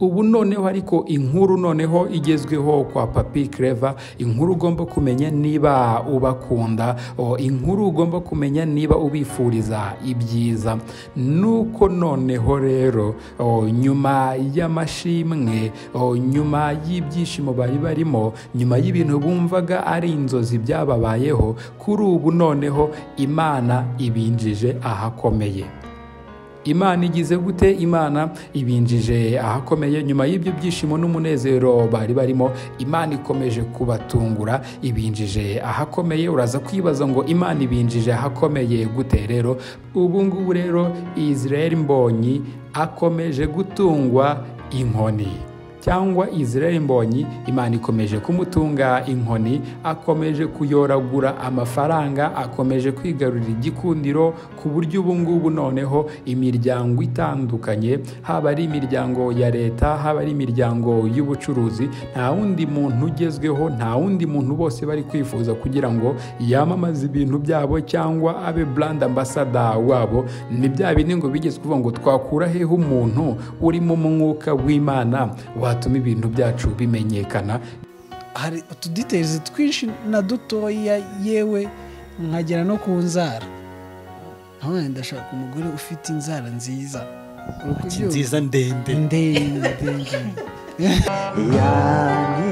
ubu noneho ariko inkuru noneho igezweho kwa Papi Clever, inkuru ugomba kumenya niba ubakunda, inkuru ugomba kumenya niba ubifuriza ibyiza. Nuko noneho rero nyuma y'amashimwe, nyuma y'ibyishimo bari barimo, nyuma y'ibintu bumvaga ari inzozi byababayeho, kuri ubu noneho Imana ibinjije ahakomeye. Imana igize gute? Imana ibinjije ahakomeye. Nyuma y'ibyo byishimo n'umunezero bari barimo, Imana ikomeje kubatungura, ibinjije ahakomeye. Uraza kwibaza ngo Imana ibinjije ahakomeye gute? Rero ubu ngubu rero Israel Mbonyi akomeje gutungwa inkoni, cyangwa Israel Mbonyi Imana ikomeje kumutunga inkoni, akomeje kuyoragura amafaranga, akomeje kwigarurira igikundiro, ku buryo ubu ngubu noneho imiryango itandukanye, haba ari imiryango ya leta, haba ari imiryango y'ubucuruzi, nta wundi muntu ugezweho, nta wundi muntu bose bari kwifuza kugira ngo yamamaze ibintu byabo cyangwa abe brand ambassador wabo. Ni bya bindi ngo bigeze kuvuga ngo twakura hehe umuntu uri mu mwuka w'Imana watuma ibintu byacu bimenyekana. Hari utudetails twinshi na dutoya, yewe nkagera no ku nzara. Aho ndashaka umugore ufite inzara nziza, nziza ndende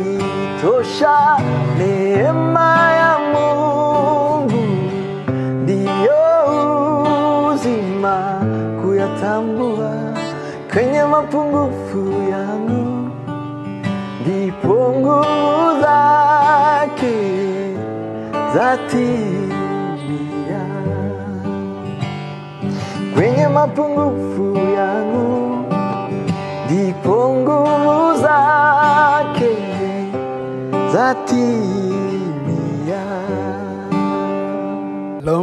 yanitosha neema ya Mungu, ndiyo uzima kuyatambua kwenye mapungufu yangu, ndipo nguvu zake zatimia. Kwenye mapungufu yangu, ndipo nguvu zake zatimia.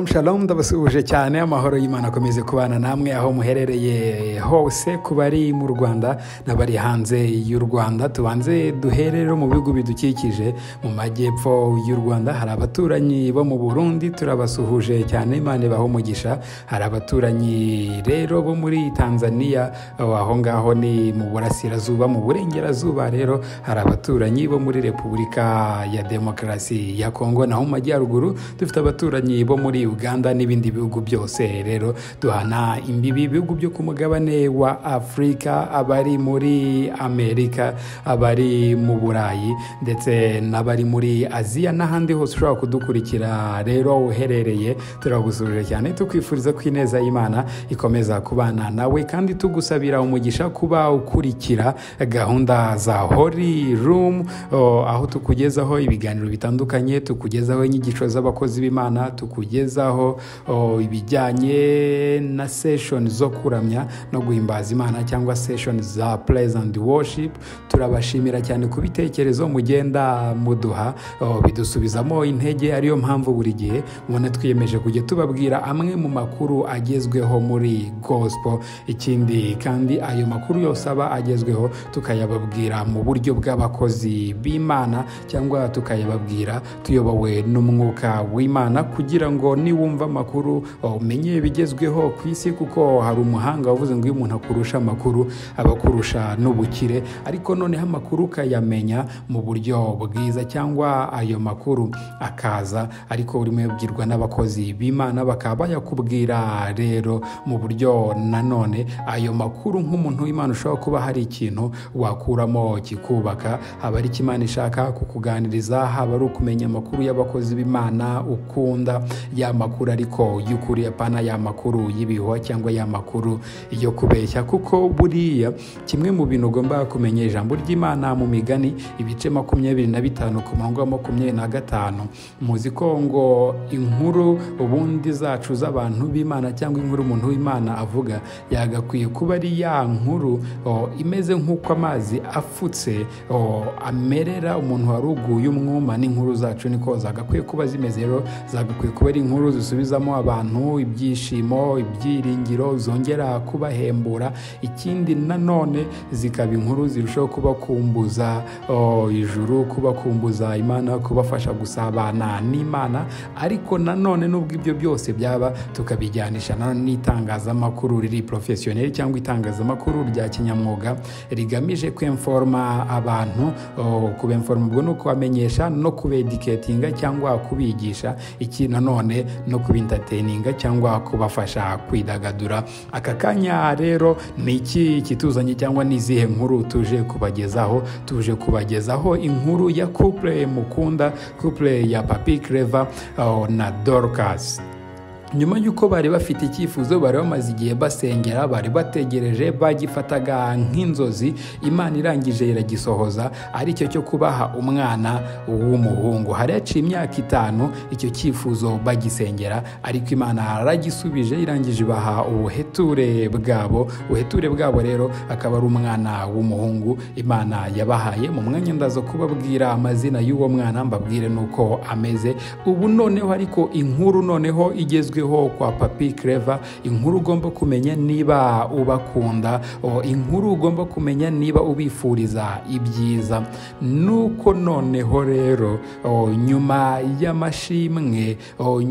Shalom, ndabasuhuje cyane. Amahoro y'Imana akomeze kubana namwe aho muherereye hose, ku bari mu Rwanda n'abari hanze y'u Rwanda. Tubanze duherere mu bihugu bidukikije. Mu majyepfo y'u Rwanda hari abaturanyi bo mu Burundi, turabasuhuje cyane, Imana ibahe umugisha. Hari abaturanyi rero bo muri Tanzania, aho ngaho ni mu burasirazuba, mu burengerazuba rero hari abaturanyi bo muri Repubulika ya Demokarasi ya Kongo, naho mu majyaruguru dufite abaturanyi bo muri Uganda n'ibindi bihugu byose. Rero duhana imbibi ibihugu byo ku mugabane wa Afrika, abari muri Amerika, abari mu Burayi, ndetse n'abari muri Aziya n'ahandi hose ushobora kudukurikira. Rero uherereye, turagusubije cyane, tukwifuriza ko ineza y'Imana ikomeza kubana nawe, kandi tugusabira umugisha kuba ukurikira gahunda za Holy Room, aho tukugezaho ibiganiro bitandukanye, tukugezaho inyigisho z'abakozi b'Imana, tukugezaho ibijyanye na session zo kuramya no guhimbaza Imana, cyangwa session za praise and worship. Turabashimira cyane ku bitekerezo mugenda muduha, bidusubizamo intege. Ariyo mpamvu buri gihe mubona twiyemeje kujya tubabwira amwe mu makuru agezweho muri gospel. Ikindi kandi ayo makuru yose aba agezweho tukayababwira mu buryo bw'abakozi b'Imana, cyangwa tukayababwira tuyobowe n'umwuka w'Imana, kugira ngo niwumva amakuru umenye ibigezweho ku isi. Kuko hari umuhanga wavuze ngo iyo umuntu akurusha amakuru aba akurusha n'ubukire. Ariko noneho amakuru ukayamenya mu buryo bwiza, cyangwa ayo makuru akaza ariko urimo yabwirwa n'abakozi b'Imana, bakaba bayakubwira rero mu buryo nanone ayo makuru nk'umuntu w'Imana ushobora kuba hari ikintu wakuramo kikubaka. Haba ari Imana ishaka kukuganiriza, haba ari ukumenya amakuru y'abakozi b'Imana ukunda, ya makuru ariko y'ukuri, apana ya makuru y'ibihuha cyangwa ya makuru yo kubeshya. Kuko buriya kimwe mu bintu ugomba kumenya, ijambo ry'Imana mu Migani ibice 25 ku murongo wa 25, muzi ko ngo inkuru ubundi zacu z'abantu b'Imana, cyangwa inkuru umuntu w'Imana avuga, yagakwiye kuba ari ya nkuru imeze nk'uko amazi afutse amerera umuntu waruguye umwuma. n'inkuru zacu niko zagakwiye kuba zimeze. Rero zagakwiye kuba ari inkuru zisubizamo abantu ibyishimo, ibyiringiro, zongera kubahembura. Ikindi nanone zikaba inkuru zirushaho kubakumbuza ijuru, kubakumbuza Imana, kubafasha gusabana n'Imana. Ariko nanone nubwo ibyo byose byaba, tukabijyanisha n'itangazamakuru riri professionnel cyangwa itangazamakuru rya kinyamwuga rigamije kwinforma abantu, kubinforma ubwo no kubamenyesha no kubedicatinga cyangwa kubigisha, iki nanone no kubintertaininga cyangwa kubafasha kwidagadura. Aka kanya rero ni iki kituzanye cyangwa nizihe nkuru tuje kubagezaho inkuru ya couple mukunda, couple ya Papi Clever na Dorcas. Nyuma y'uko bari bafite icyifuzo, bari bamaze igihe basengera, bari bategereje, bagifataga nk'inzozi, Imana irangije iragisohoza, ari cyo cyo kubaha umwana w'umuhungu. Hari haciye imyaka 5 icyo cyifuzo bagisengera, ariko Imana yaragisubije, irangije ibaha ubuheture bwabo rero akaba ari umwana w'umuhungu Imana yabahaye. Mu mwanya ndazo kubabwira amazina y'uwo mwana, mbabwire nuko ameze ubu. Noneho ariko inkuru noneho igezwe kwa Papi Clever, inkuru ugomba kumenya niba ubakunda, inkuru ugomba kumenya niba ubifuriza ibyiza. Nuko noneho rero nyuma y'amashimwe,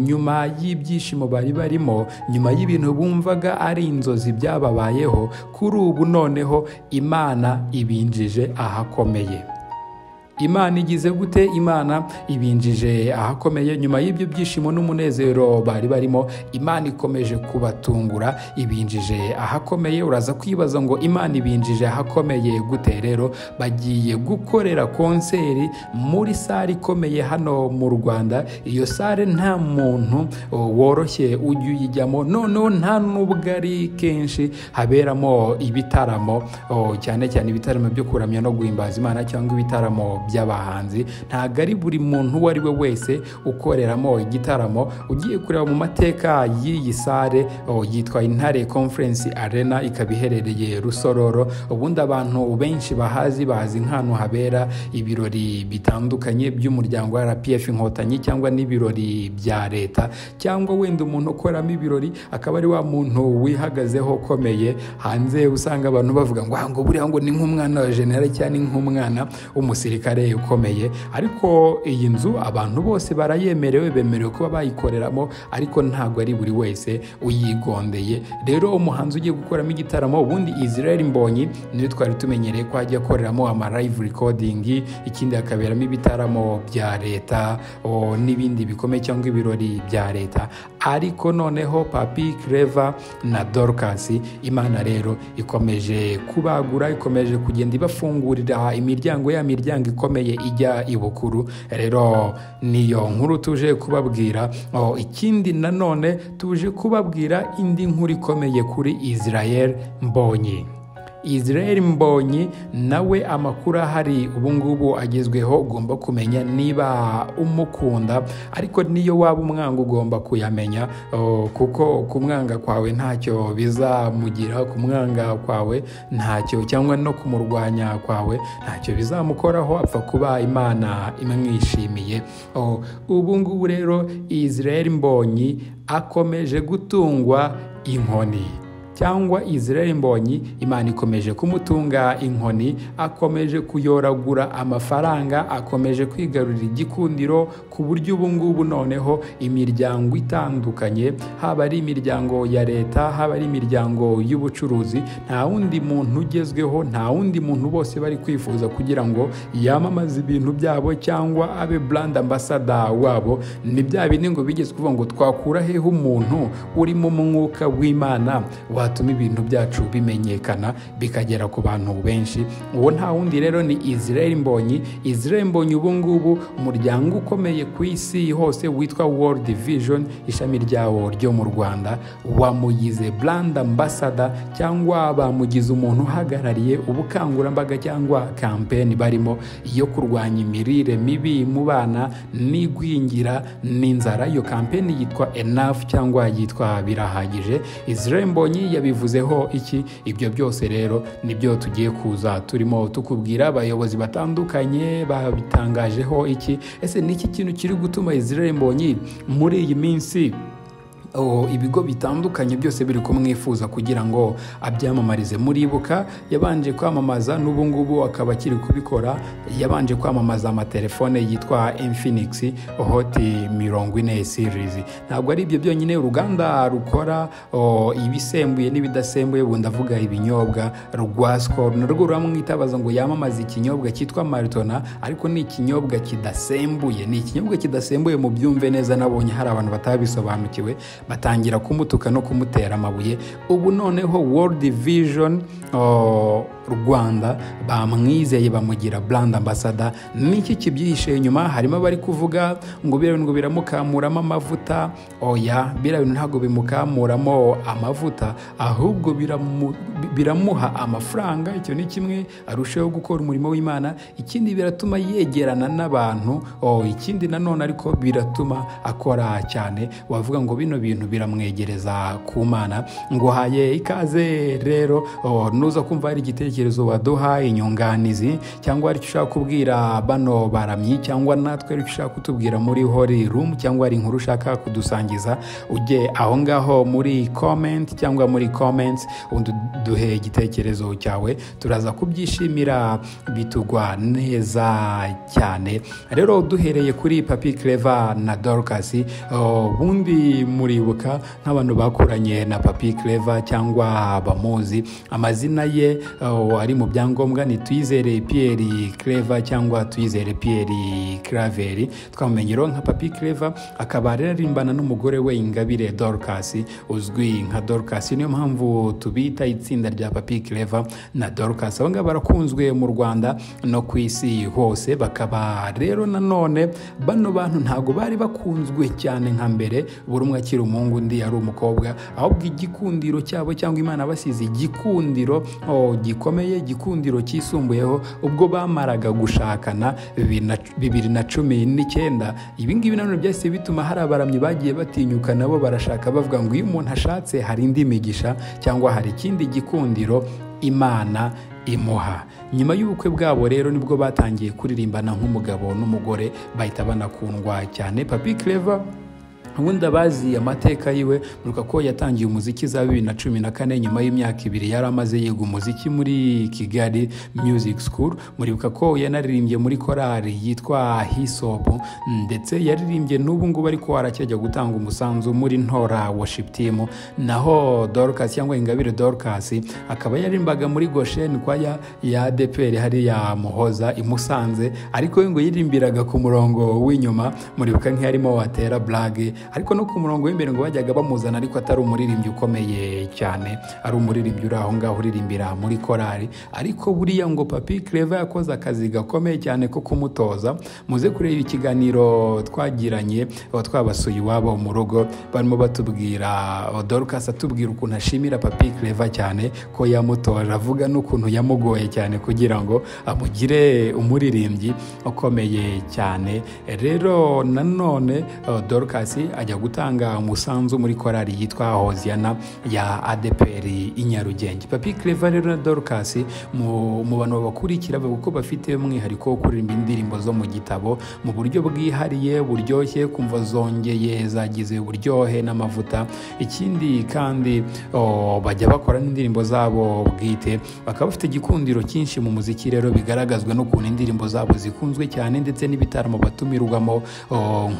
nyuma y'ibyishimo bari barimo, nyuma y'ibintu bumvaga ari inzozi byababayeho, kuri ubu noneho Imana ibinjije ahakomeye. Imana igize gute? Imana ibinjije ahakomeye. Nyuma y'ibyo byishimo n'umunezero bari barimo, Imana ikomeje kubatungura, ibinjije ahakomeye. Uraza kwibaza ngo Imana ibinjije ahakomeye gute? Rero bagiye gukorera konseri muri sare ikomeye hano mu Rwanda. Iyo sare nta muntu woroshye ujya uyijyamo, noneho nta nubwo ari kenshi haberamo ibitaramo, cyane cyane ibitaramo byo kuramya no guhimbaza Imana cyangwa ibitaramo by'abahanzi. Ntago ari buri muntu uwo ari we wese ukoreramo igitaramo. Ugiye kureba mu mateka y'iyi sare, yitwa Intare Conference Arena, ikaba iherereye Rusororo. Ubundi abantu benshi bazi nk'ahantu habera ibirori bitandukanye by'umuryango wa RPF Inkotanyi, cyangwa n'ibirori bya leta, cyangwa wenda umuntu ukoramo ibirori akaba ari wa muntu wihagazeho ukomeye. Hanze usanga abantu bavuga ngo buriya ngo ni nk'umwana wa general cyane nk'umwana w'umusirikare ukomeye. Ariko iyi nzu abantu bose barayemerewe, bemerewe kuba bayikoreramo, ariko ntago ari buri wese uyigondeye. Rero umuhanzi ugiye gukoramo igitaramo, ubundi Israel Mbonyi niyo twari tumenyereye ko ajya akoreramo ama live recording, ikindi akaberamo ibitaramo bya leta n'ibindi bikomeye cyangwa ibirori bya leta. Ariko noneho Papi Clever na Dorcas, Imana rero ikomeje kubagura, ikomeje kugenda ibafungurira imiryango ikomeye ijya ibukuru. Rero niyo nkuru tuje kubabwira. Ikindi nanone tuje kubabwira indi nkuru ikomeye kuri Israel Mbonyi. Israel Mbonyi nawe amakuru ahari ubu ngubu agezweho, ugomba kumenya niba umukunda, ariko niyo waba umwanga ugomba kuyamenya, kuko kumwanga kwawe ntacyo bizamugira, kumwanga kwawe ntacyo, cyangwa no kumurwanya kwawe ntacyo bizamukoraho, apfa kuba Imana imwishimiye. Ubu ngubu rero Israel Mbonyi akomeje gutungwa inkoni, cyangwa Israel Mbonyi Imana ikomeje kumutunga inkoni, akomeje kuyoragura amafaranga, akomeje kwigarurira igikundiro, ku buryo ubu ngubu noneho imiryango itandukanye, haba ari imiryango ya leta, haba ari imiryango y'ubucuruzi, nta wundi muntu ugezweho, nta wundi muntu bose bari kwifuza kugira ngo yamamaze ibintu byabo cyangwa abe brand ambassador wabo. Ni bya bindi ngo bigeze kuvuga ngo twakura hehe umuntu uri mu mwuka w'Imana watuma ibintu byacu bimenyekana bikagera ku bantu benshi. Uwo nta wundi rero ni Israel Mbonyi. Israel Mbonyi ubu ngubu umuryango ukomeye ku isi hose witwa World Vision, ishami ryawo ryo mu Rwanda, wamugize brand ambassador, cyangwa bamugize umuntu uhagarariye ubukangurambaga cyangwa campaign barimo iyo kurwanya imirire mibi mu bana n'igwingira n'inzara. Iyo campaign yitwa Enough cyangwa yitwa Birahagije. Israel Mbonyi yabivuzeho iki? Ibyo byose rero nibyo tugiye kuza turimo tukubwira. Abayobozi batandukanye babitangajeho iki? Ese ni iki kintu kiri gutuma Israel Mbonyi muri iyi minsi ibigo bitandukanye byose biri kumwifuza kugira ngo abyamamarize? Muribuka yabanje kwamamaza, n'ubu ngubu akaba akiri kubikora, yabanje kwamamaza amatelefone yitwa Infinix Hot 40 series. Ntabwo ari ibyo byonyine, uruganda rukora ibisembuye n'ibidasembuye, ubu ndavuga ibinyobwa, rwa Skol narwo ruramwitabaza ngo yamamaze ikinyobwa cyitwa Maritona, ariko ni ikinyobwa kidasembuye. Ni ikinyobwa kidasembuye, mu byumve neza. Nabonye hari abantu batabisobanukiwe batangira kumutuka no kumutera amabuye. Ubu noneho World Vision Rwanda bamwizeye bamugira brand ambassador. Niki kibyihishe inyuma? Harimo abari kuvuga ngo ngo biramukamuramo amavuta. Oya, bintu ntago bimukamuramo amavuta, ahubwo biramuha amafaranga. Icyo ni kimwe, arushaho gukora umurimo w'Imana. Ikindi biratuma yegerana n'abantu. Ikindi nanone ariko biratuma akora cyane. Wavuga ngo bino bintu biramwegereza ku Mana. Ngo haye ikaze rero, nuza kumva ari igitekerezo waduha, inyunganizi, cyangwa ari ushaka kubwira bano baramyi, cyangwa natwe ari ushaka kutubwira muri Holy Room, cyangwa ari inkuru ushaka kudusangiza, ujye aho ngaho muri comment cyangwa muri comments undi duhe igitekerezo cyawe, turaza kubyishimira, bitugwa neza cyane. Rero duhereye kuri Papi Clever na Dorcas, bundi muribuka nk'abantu bakuranye na Papi Clever cyangwa bamuzi, amazina ye ari mu byangombwa ni Tuyizere Pierre Clever cyangwa Tuyizere Pierre Claver. Twamenyero nka Papi Clever, akaba aririmbana n'umugore we Ingabire Dorcas, uzwi nka Dorcas. Niyo mpamvu tubita itsinda rya Papi Clever na Dorcas. Aba ngaba barakunzwe mu Rwanda no ku isi hose. Bakaba rero nanone bano bantu ntago bari bakunzwe cyane nka mbere, buri umwe akiri umuhungu undi ari umukobwa, ahubwo igikundiro cyabo cyangwa Imana basize igikundiro gikomeye, igikundiro cyisumbuyeho ubwo bamaraga gushakana 2019. Ibi ngibi nanone byose bituma hari abaramyi bagiye batinyuka, nabo barashaka, bavuga ngo iyo umuntu ashatse hari indi migisha cyangwa hari ikindi gikundiro Imana imuha. Nyuma y'ubukwe bwabo rero nibwo batangiye kuririmbana nk'umugabo n'umugore, bahita banakundwa cyane. Papi Clever ubundi abazi amateka yiwe muruka ko yatangiye umuziki za 2014, nyuma y'imyaka 2 yari amaze yiga umuziki muri Kigali Music School. Muribuka ko yanaririmbye muri korali yitwa Hisop, ndetse yaririmbye n'ubu ngubu ariko aracyajya gutanga umusanzu muri Ntora Worship Team. Naho Dorcas cyangwa Ingabire Dorcas akaba yarimbaga muri Goshen kwaya ya ADPR hari ya Muhoza imusanze, ariko ngo yirimbiraga ku murongo w'inyuma. Muribuka nk'arimo watera blague, ariko no ku murongo w'imbere ngo bajyaga bamuzana, ariko atari umuririmbyi ukomeye cyane, ari umuririmbyi uri aho ngaho uririmbira muri korali. Ariko buriya ngo Papi Clever yakoze akazi gakomeye cyane ko kumutoza. Muze kureba ikiganiro twagiranye twabasuye iwabo mu rugo, barimo batubwira, Dorcas atubwira ukuntu ashimira Papi Clever cyane ko yamutoje, avuga n'ukuntu yamugoye cyane kugira ngo amugire umuririmbyi ukomeye cyane. Rero nanone Dorcas ajya gutanga umusanzu muri korali yitwa Hosiana ya ADPR i Nyarugenge. Papi Clever rero na Dorcas mu bantu bakurikira kuko bafite umwihariko wo kuririmba indirimbo zo mu gitabo mu buryo bwihariye, buryoshye, kumva zongeye zagize uburyohe n'amavuta. Ikindi kandi bajya bakora n'indirimbo zabo bwite, bakaba bafite igikundiro cyinshi mu muziki, rero bigaragazwa n'ukuntu indirimbo zabo zikunzwe cyane, ndetse n'ibitaramo batumirwamo.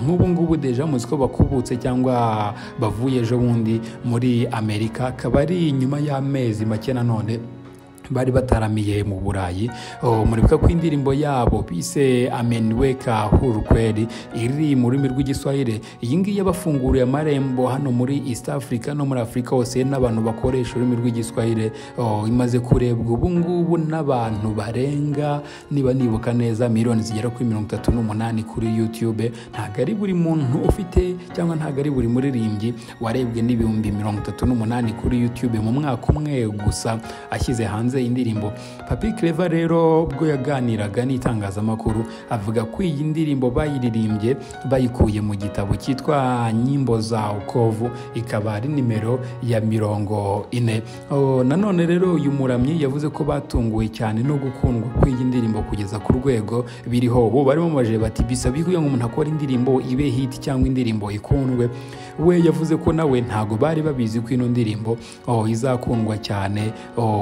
Nk'ubu ngubu deja muziko bakubutse cyangwa bavuye ejo bundi muri Amerika, akaba ari nyuma y'amezi make nanone bari bataramiye mu Burayi. Muribuka ko indirimbo yabo bise Amenweka huru kweli iri mu rurimi rw'igiswahili. Iyi ngiyi yabafunguriye amarembo hano muri East Africa no muri Afrika hose, n'abantu bakoresha ururimi rw'igiswahili imaze kurebwa ubu ngubu n'abantu barenga, niba nibuka neza, miliyoni zigera kuri 38 kuri YouTube. Ntago ari buri muntu ufite cyangwa ntago ari buri muririmbyi warebwe n'ibihumbi 38 kuri YouTube mu mwaka umwe gusa ashyize hanze yakoze indirimbo. Papi Clever rero ubwo yaganiraga n'itangazamakuru avuga ko iyi ndirimbo bayiririmbye bayikuye mu gitabo cyitwa Nyimbo za Ukovu, ikaba ari nimero ya 40. Nanone rero uyu muramyi yavuze ko batunguwe cyane no gukundwa kw'iyi ndirimbo kugeza ku rwego biriho ubu barimo baje bati bisabye ko umuntu akora indirimbo ibe hit cyangwa indirimbo ikundwe. We yavuze ko nawe ntago bari babizi ko ino ndirimbo izakundwa cyane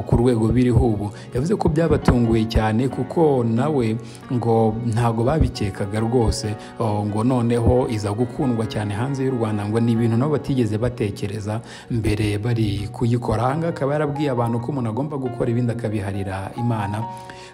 ku rwego biriho ubu. Yavuze ko byabatunguye cyane kuko nawe ngo ntago babikekaga rwose, ngo noneho iza gukundwa cyane hanze y'u Rwanda, ngo ni ibintu nabo batigeze batekereza mbere bari kuyikora. Hanga akaba yarabwiye abantu ko umuntu agomba gukora ibindi akabiharira Imana.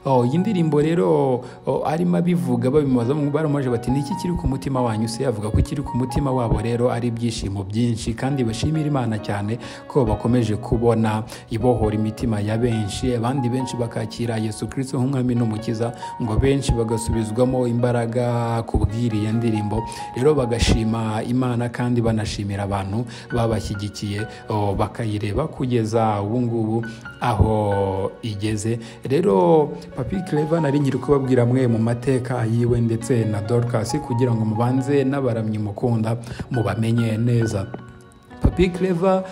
Iyi ndirimbo rero arimo abivuga babimaza baramaje bati niki kiri ku mutima wanyu se? Avuga ko kiri ku mutima wabo rero ari ibyishimo byinshi kandi bashimira Imana cyane ko bakomeje kubona ibohora imitima ya benshi, abandi benshi bakakira Yesu Kristo nk'umwami n'umukiza, ngo benshi bagasubizwamo imbaraga kubwiriye ndirimbo. Rero bagashima Imana kandi banashimira abantu babashyigikiye bakayireba kugeza ubu ngubu aho igeze. Rero Papi Clever nari nkiri kubabwira mwe mu mateka yiwe ndetse na Dorcas kugira ngo mubanze n'abaramyi mukunda mubamenye neza. Papi Clever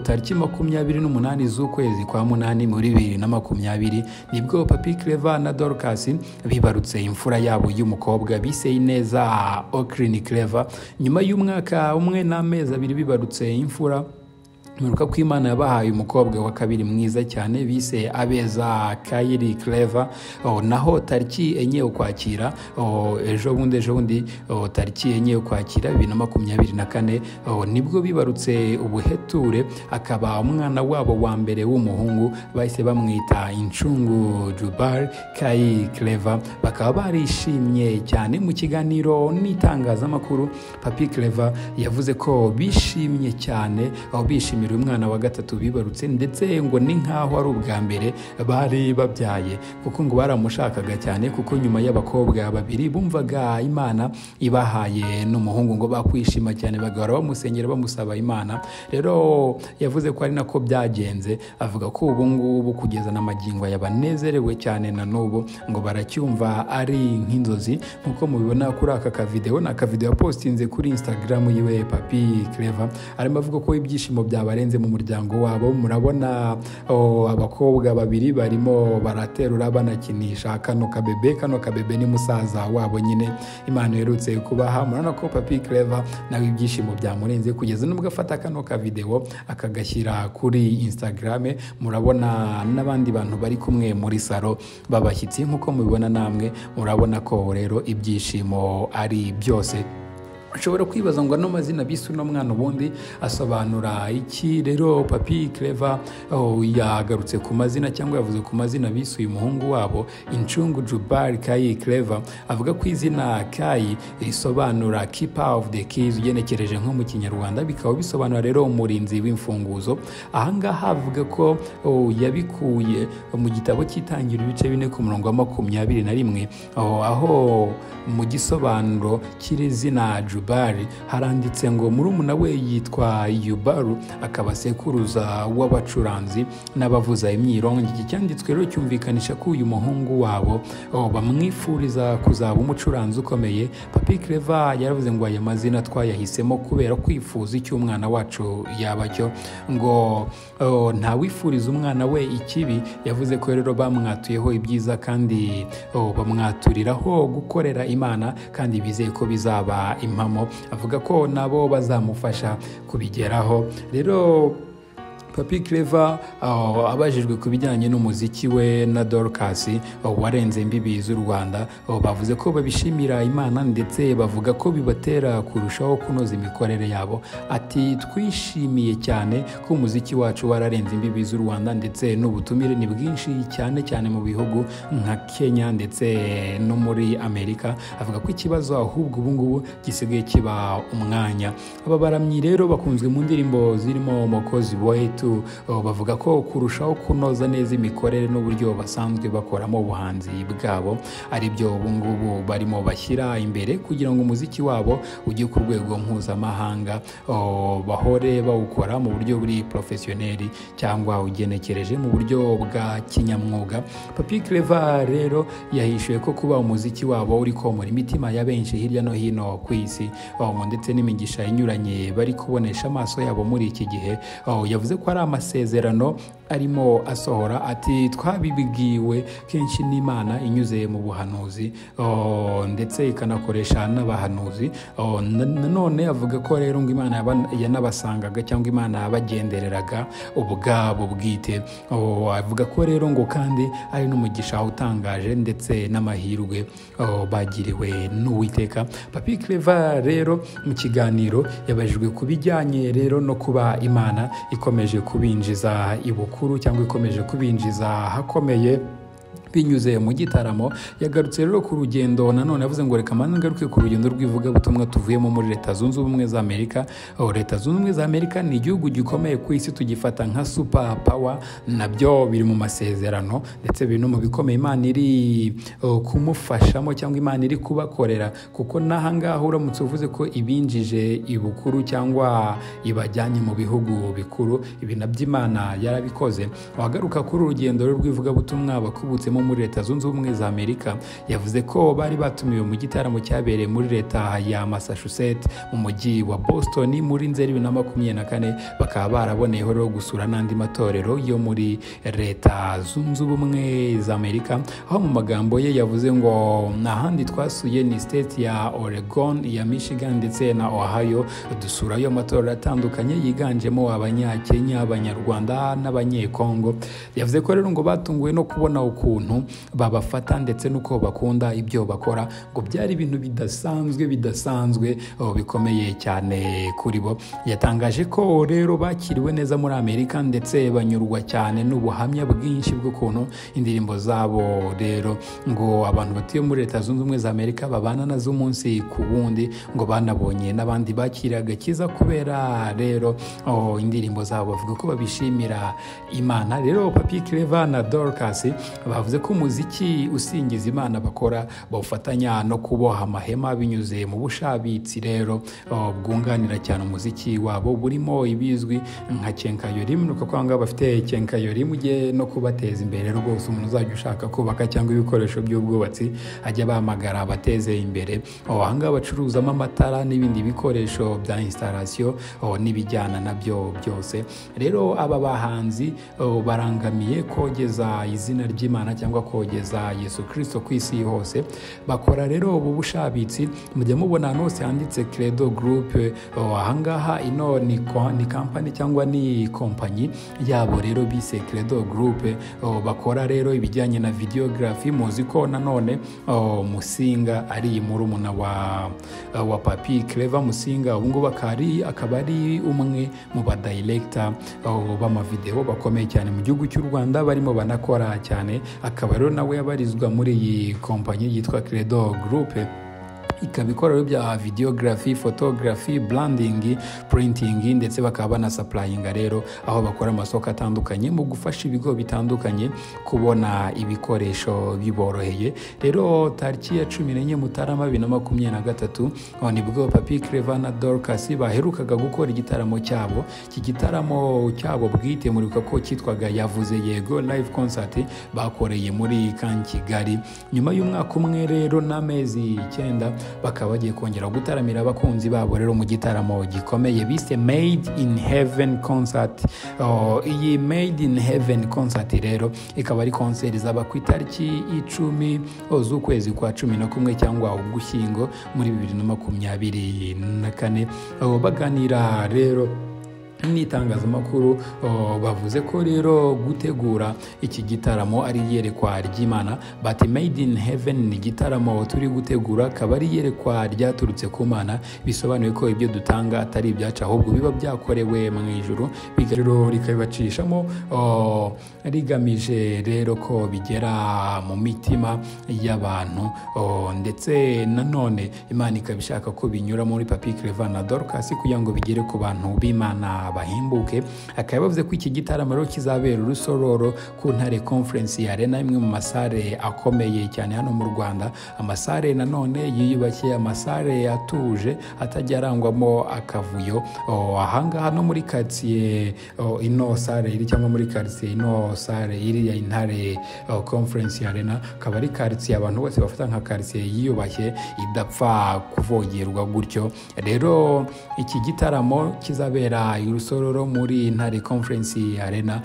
tariki 28 z'ukwezi kwa 8 muri 2020 nibwo Papi Clever na Dorcas bibarutse imfura yabo y'umukobwa bise Ineza Okrin Clever. Nyuma y'umwaka umwe n'amezi 2 bibarutse imfura, Muruka ko Imana yabahaye umukobwa wa kabiri mwiza cyane bise Abeza Kylie Clever. Naho tariki 4 ukwakira ejo bundi tariki 4 ukwakira 2024 nibwo bibarutse ubuheture, akaba umwana wabo wa mbere w'umuhungu bahise bamwita Incungu Jubal Kylie Clever. Bakaba barishimye cyane mu kiganiro n'itangazamakuru. Papi Clever yavuze ko bishimye cyane, bishimye umwana wa gatatu bibarutse, ndetse ngo ni nkaho ari ubwa mbere bari babyaye kuko ngo baramushakaga cyane, kuko nyuma y'abakobwa babiri bumvaga Imana ibahaye n'umuhungu ngo bakwishima cyane, bagahora bamusengera bamusaba Imana. Rero yavuze ko ari nako byagenze, avuga ko ubu ngubu kugeza na magingo yabanezerewe cyane na n'ubu ngo baracyumva ari nk'inzozi. Nkuko mubibona kuri aka video, na video postinze kuri Instagram yiwe Papi Clever, arimo avuga ko ibyishimo byabarenze mu muryango wabo. Murabona abakobwa babiri barimo baraterura banakinisha kano kabebe ni musaza wabo nyine Imana yerutse kubaha. Murabona ko Papi Clever nawe ibyishimo byamurenze kugeza nubwo afata kano video akagashyira kuri Instagram. Murabona n'abandi bantu bari kumwe muri salo babashyitsi, nkuko mubibona namwe murabona ko rero ibyishimo ari byose. Ushobora kwibaza ngo ano mazina bisu no mwana ubundi asobanura iki? Rero Papi Clever yagarutse ku mazina cyangwa yavuze ku mazina bisu uyu muhungu wabo Incungu Jubal Kylie Clever. Avuga ko izina Kylie risobanura keeper of the keys, ugenekereje nko mu Kinyarwanda bikaba bisobanura rero umurinzi w'imfunguzo. Ahangaha avuga ko yabikuye mu gitabo cy'itangira ibice 4 ku murongo wa 21, aho mu gisobanuro cy'izina Jubali haranditse ngo murumuna we yitwa Yubaru, akaba sekuruza w'abacuranzi n'abavuza imyirongi. Iki cyanditswe rero cyumvikanisha ko uyu muhungu wabo bamwifuriza kuzaba umucuranzi ukomeye. Papi Clever yaravuze ngo aya mazina twayahisemo kubera kwifuza icyo umwana wacu yabacyo, ngo nta wifuriza umwana we ikibi. Yavuze ko rero bamwatuyeho ibyiza kandi bamwaturiraho gukorera Imana kandi bizeye ko bizaba impamo. Avuga ko nabo bazamufasha kubigeraho. Rero Papi Clever abajijwe ku bijyanye n'umuziki we na Dorcas warenze imbibi z'u Rwanda, bavuze ko babishimira Imana ndetse bavuga ko bibatera kurushaho kunoza imikorere yabo. Ati twishimiye cyane ko umuziki wacu wararenze imbibi z'u Rwanda ndetse n'ubutumire ni bwinshi cyane mu bihugu nka Kenya ndetse no muri Amerika. Avuga ko ikibazo ahubwo ubu ngubu gisigaye kiba umwanya. Aba baramyi rero bakunzwe mu ndirimbo zirimo Mokozi Wetu, gatatu bavuga ko kurushaho kunoza neza imikorere n'uburyo basanzwe bakoramo ubuhanzi bwabo ari byo ubu ngubu barimo bashyira imbere kugira ngo umuziki wabo ujye ku rwego mpuzamahanga, bahore bawukora mu buryo buri porofesiyoneri cyangwa ugenekereje mu buryo bwa kinyamwuga. Papi Clever rero yahishuye ko kuba umuziki wabo uri komora imitima ya benshi hirya no hino ku isi ndetse n'imigisha inyuranye bari kubonesha amaso yabo muri iki gihe, yavuze ko ari amasezerano arimo asohora. Ati twabibwiwe kenshi n'Imana inyuze mu buhanuzi ndetse ikanakoresha n'abahanuzi. Nanone avuga ko rero ngo Imana yanabasangaga cyangwa Imana yabagendereraga ubwabo bwite. Avuga ko rero ngo kandi ari n'umugisha utangaje ndetse n'amahirwe bagiriwe n'Uwiteka. Papi Clever rero mu kiganiro yabajijwe ku bijyanye rero no kuba Imana ikomeje kubinjiza ibukuru cyangwa ikomeje kubinjiza hakomeye binyuze mu gitaramo. Yagarutse rero ku rugendo, nanone yavuze ngo reka manze ngaruke ku rugendo rw'ivugabutumwa tuvuyemo muri Leta Zunze Ubumwe za Amerika. Leta Zunze Ubumwe za Amerika ni igihugu gikomeye ku isi, tugifata nka super power, nabyo biri mu masezerano ndetse biri no mu bikomeye Imana iri kumufashamo cyangwa Imana iri kubakorera, kuko n'ahangaha uramutse uvuze ko ibinjije ibukuru cyangwa ibajyanye mu bihugu bikuru, ibi nabyo Imana yarabikoze. Wagaruka kuri urugendo rw'ivugabutumwa bakubutsemo muri Leta Zunze Ubumwe za Amerika, yavuze ko bari batumiwe mu gitaramo cyabereye muri Leta ya Massachusetts mu mujyi wa Boston muri Nzeri 2024. Bakaba baraboneyeho rero gusura n'andi matorero yo muri Leta Zunze Ubumwe za Amerika, aho mu magambo ye yavuze ngo n'ahandi twasuye ni state ya Oregon, ya Michigan ndetse na Ohio. Dusurayo amatorero atandukanye yiganjemo Abanyakenya, Abanyarwanda n'Abanyekongo. Yavuze ko rero ngo batunguwe no kubona ukuntu babafata ndetse nuko bakunda ibyo bakora, ngo byari ibintu bidasanzwe bikomeye cyane kuri bo. Yatangaje ko rero bakiriwe neza muri Amerika ndetse banyurwa cyane n'ubuhamya bwinshi bw'ukuntu indirimbo zabo rero ngo abantu batuye muri Leta Zunze Ubumwe za Amerika babana nazo umunsi ku wundi, ngo banabonye n'abandi bakiraga kiza kubera rero indirimbo zabo, bavuga ko babishimira Imana. Rero Papi Clever na Dorcas bavuze ko umuziki usingiza Imana bakora bawufatanya no kuboha amahema binyuze mu bushabitsi rero bwunganira cyane umuziki wabo burimo ibizwi nka kenkayori. Nuko kwanga bafite kenkayori mujye no kubateza imbere rwose. Umuntu uzajya ushaka kubaka cyangwa ibikoresho by'ubwubatsi ajya bahamagara abateze imbere. Ahanga bacuruzamo amatara n'ibindi bikoresho bya installation n'ibijyana nabyo byose. Rero aba bahanzi barangamiye kogeza izina ry'Imana cyangwa kogeza Yesu Kristo ku isi hose. Bakora rero ubu bushabitsi, mujye mubona hose handitse Credo Group. Ahangaha ino ni company cyangwa ni kompanyi yabo rero bise Credo Group. Bakora rero ibijyanye na videography. Muzi ko nanone Musinga ari murumuna wa Papi Clever. Musinga ubu ngubu akaba ari umwe mu ba director b'amavideo bakomeye cyane mu gihugu cy'u Rwanda, barimo banakora cyane. Akaba rero nawe yabarizwa muri iyi kompanyi yitwa Credo Group. Ikaba ikora bya videography, photography, branding, printing ndetse bakaba banasuplyinga rero aho bakora amasoko atandukanye mu gufasha ibigo bitandukanye kubona ibikoresho biboroheye. Rero tariki ya 14 Mutarama 2023 nibwo Papi Clever na Dorcas baherukaga gukora igitaramo cyabo. Iki gitaramo cyabo bwite muribuka ko cyitwaga Yavuze Yego live concert bakoreye muri Kigali. Nyuma y'umwaka umwe rero n'amezi 9 bakaba bagiye kongera gutaramira abakunzi babo rero mu gitaramo gikomeye bise Made in Heaven concert. Iyi Made in Heaven concert rero ikaba ari concert izaba ku itariki 10 z'ukwezi kwa 11 cyangwa Ugushyingo muri 2024. Baganira rero n'itangazamakuru bavuze ko rero gutegura iki gitaramo ari iyerekwa ry'Imana. But Made in Heaven ni gitaramo turi gutegura, akaba ari iyerekwa ryaturutse ku Mana. Bisobanuye ko ibyo dutanga atari ibyacu ahubwo biba byakorewe mu ijuru, rero rikabibacishamo rigamije rero ko bigera mu mitima y'abantu ndetse nanone Imana ikabishaka ko binyura muri Papi Clever na Dorcas kugira ngo bigere ku bantu b'Imana bahimbuke. Akaba yavuze ko iki gitaramo rero kizabera Rusororo ku Ntare Conference Arena, imwe mu masare akomeye cyane hano mu Rwanda, amasare nanone yiyubakiye, amasare atuje atajya arangwamo akavuyo. Ahangaha no muri quartier ino sare iri cyangwa muri quartier ino sare iri ya Intare Conference Arena, akaba ari quartier abantu bose bafata nka quartier yiyubashye idapfa kuvogerwa gutyo. Rero iki gitaramo kizabera i Rusororo muri Intare Conference Arena.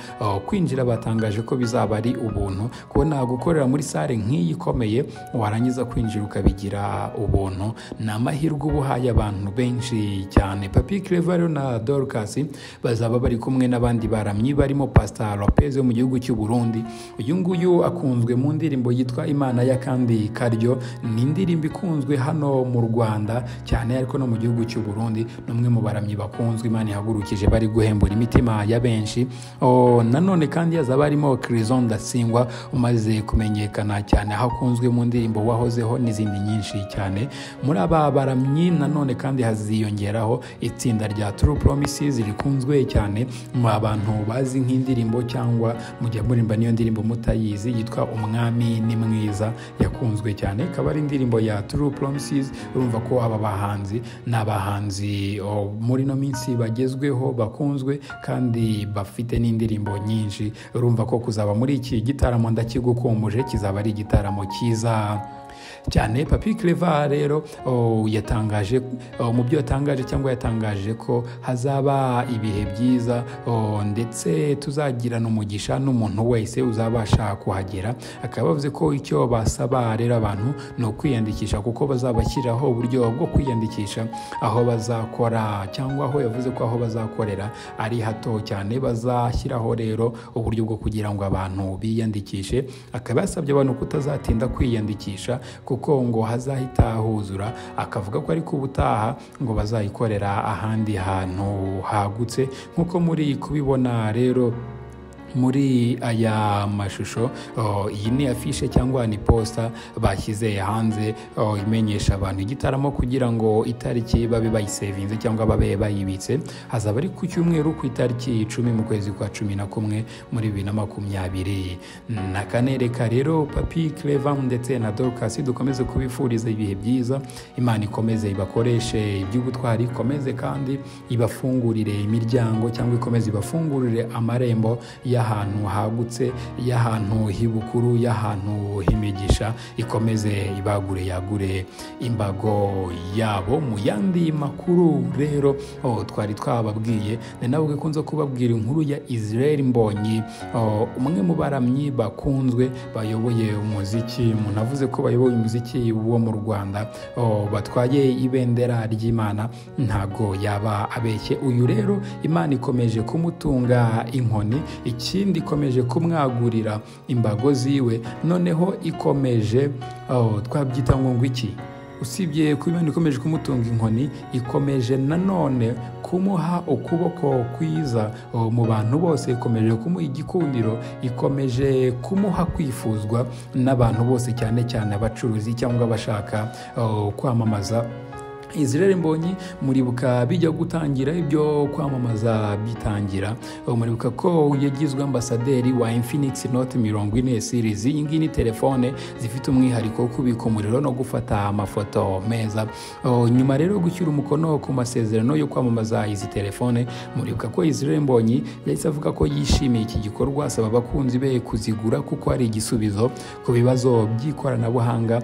Kwinjira batangaje ko bizaba ari ubuntu, kubona gukorera muri sare nk'iyi ikomeye warangiza kwinjira ukabigira ubuntu, ni amahirwe ubuhaye abantu benshi cyane. Papi Clever na Dorcas bazaba bari kumwe n'abandi baramyi barimo Pastor Lopez wo mu gihugu cy'u Burundi. Uyu nguyu akunzwe mu ndirimbo yitwa Imana y'akandi karyo, ni indirimbo ikunzwe hano mu Rwanda cyane ariko no mu gihugu cy'u Burundi, n'umwe mu baramyi bakunzwe Imana ihagurukije bari guhembura imitima ya benshi. Nanone kandi yazaba arimo Crison Ndasingwa umaze kumenyekana cyane aho akunzwe mu ndirimbo wahozeho n'izindi nyinshi cyane. Muri aba baramyi nanone kandi haziyongeraho itsinda rya True Promises rikunzwe cyane mu abantu bazi nk'indirimbo cyangwa mujya murimba niyo ndirimbo mutayizi yitwa Umwami ni mwiza, yakunzwe cyane, ikaba ari indirimbo ya True Promises. Urumva ko aba bahanzi n'abahanzi muri no minsi bagezweho bakunzwe kandi bafite n'indirimbo nyinshi. Urumva ko kuzaba muri iki gitaramo ndakigukumbuje, kizaba ari igitaramo cyiza cyane. Papi Clever rero yatangaje mu byo yatangaje cyangwa yatangaje ko hazaba ibihe byiza ndetse tuzagirana umugisha n'umuntu wese uzabasha kuhagera. Akaba yavuze ko icyo basaba rero abantu ni ukwiyandikisha, kuko bazabashyiraho uburyo bwo kwiyandikisha aho bazakora, cyangwa aho yavuze ko aho bazakorera ari hato cyane. Bazashyiraho rero uburyo bwo kugira ngo abantu biyandikishe. Akaba yasabye abantu kutazatinda kwiyandikisha kuko ngo hazahita huzura. Akavuga ko ariko ubutaha ngo bazayikorera ahandi hantu hagutse. Nk'uko muri kubibona rero muri aya mashusho, iyi ni afishe cyangwa ni posta bashyize hanze imenyesha abantu igitaramo kugira ngo itariki babe bayisevinze cyangwa babe bayibitse. Hazaba ari ku cyumweru ku itariki 10 mu kwezi kwa 11 muri 2024. Reka rero Papi Clever ndetse na Dorcas dukomeze kubifuriza ibihe byiza. Imana ikomeze ibakoreshe iby'ubutwari, ikomeze kandi ibafungurire imiryango cyangwa ikomeze ibafungurire amarembo y'ahantu hagutse, y'ahantu hibukuru, y'ahantu himigisha, ikomeze ibagure yagure imbago yabo. Mu yandi makuru rero twari twababwiye, nawe kunze kubabwira inkuru ya Israel Mbonyi, umwe mu baramyi bakunzwe bayoboye umuziki. Umuntu avuze ko bayoboye umuziki wo mu Rwanda batwaye ibendera ry'Imana ntago yaba abeshye. Uyu rero Imana ikomeje kumutunga inkoni, ikindi ikomeje kumwagurira imbago ziwe, noneho ikomeje twabyita ngo iki, usibye kuba Imana ikomeje kumutunga inkoni, ikomeje nanone kumuha ukuboko kwiza mu bantu bose, ikomeje kumuha igikundiro, ikomeje kumuha kwifuzwa n'abantu bose, cyane cyane abacuruzi cyangwa abashaka kwamamaza. Israel Mbonyi muribuka bijya gutangira ibyo kwamamaza bitangira, muribuka ko yagizwe ambasaderi wa Infinix Note 40 series. Iyi ngiyi ni telefone zifite umwihariko wo kubika umuriro no gufata amafoto meza. Nyuma rero gushyira umukono ku masezerano yo kwamamaza izi telefone, muribuka ko Israel Mbonyi yahise avuga ko yishimiye iki gikorwa, asaba abakunzi be kuzigura kuko ari igisubizo ku bibazo by'ikoranabuhanga